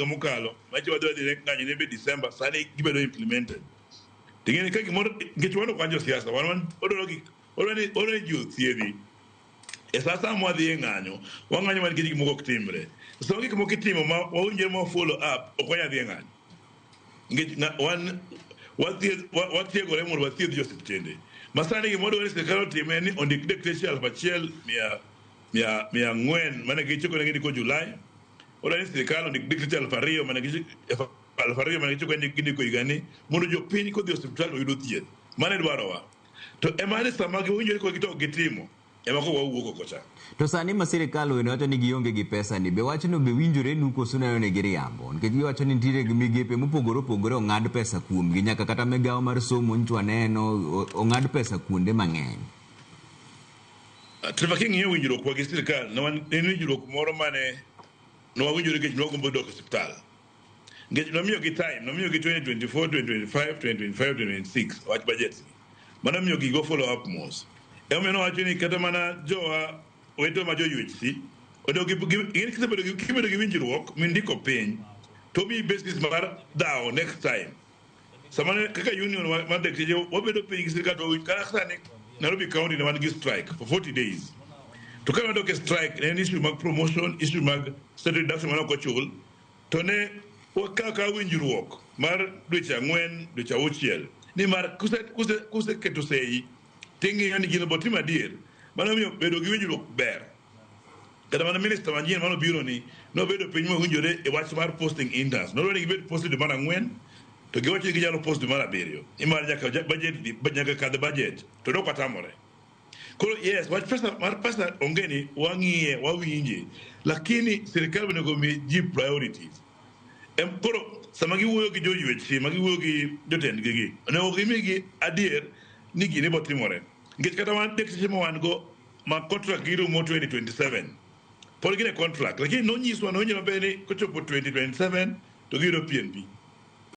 mukalo machi wadwa dire nganye nebe December sani gibedo implemented tingene kaki moro ngechiwano kwanjo siasa wan odologi olani juu thievi sasa mwadhi ng'anyo wang'anyo man gigi moko timre so gik moko timo ma waunje mo follow up okonya dhi ng'anyo ngech wan watie gore moro watie jo siptende masani gi modo ni serikal time ni ondik declaration alfachiel mia ngwen mane gichoko ngi ko Julai ola ni serikal ondik declaration alfario mane gichoko ngi ko igani mondo jo piny ko dhi hospital oyudo thieth mane dwarowa to emane sama giwinjo ko gitimo ema ko wawuok kocha to sani ma sirikal wacho ni gionge gi pesa ni be wachno be winjore nuko suneno ne giriambo nikech giwacho ni nitiere gi migepe mopogore ong'ad pesa kuom gi nyaka kata migawo mar somo nchwa neno ong'ad pesa kuonde mang'eny. Trevor King winjruok kwa gi sirikal en winjruok moro mane no winjore gi nogombo dok hospital ngech nomiyo gi time nomiyo gi 2024 2025 2026 wach budget mana miyo gi go follow up mos emeno wacho ni kata mana jowa weto ma jo UHC odogi gin kisebedo gi winjruok mindiko piny to bi basis mar dao next time samane kaka union mar dekteje wabedo piny gi sirikal to kana sani Nairobi County ne wan gi strike for 40 days to kana doke strike ne issue mag promotion issue mag state reduction mana ko chul to ne wakaka winjruok mar dweche ang'wen dweche auchiel ni mar kuse keto sei tingi yani gino botima dier mano miyo bedo gi winjruok ber kada mana minister manjien mano biro ni no bedo piny mo winjore e wach mar posting interns no ni bedo posted de mana ngwen to giwacho gi jalo post de mana beriyo imar nyaka budget kad budget to do katamore koro yes wach pesa ongeni wang'iye wawinje lakini serikali onego mi ji priorities koro sama giwuoyo gi jo UHC ma giwuoyo gi jotend gi onego gimigi adier ni gini botimore ngech kata wan dekseche ma wan go ma contract girumo 2027 pod gine contract lakini nonyiswa nonyalo maber ni kochopo 2027 to giyudo PNP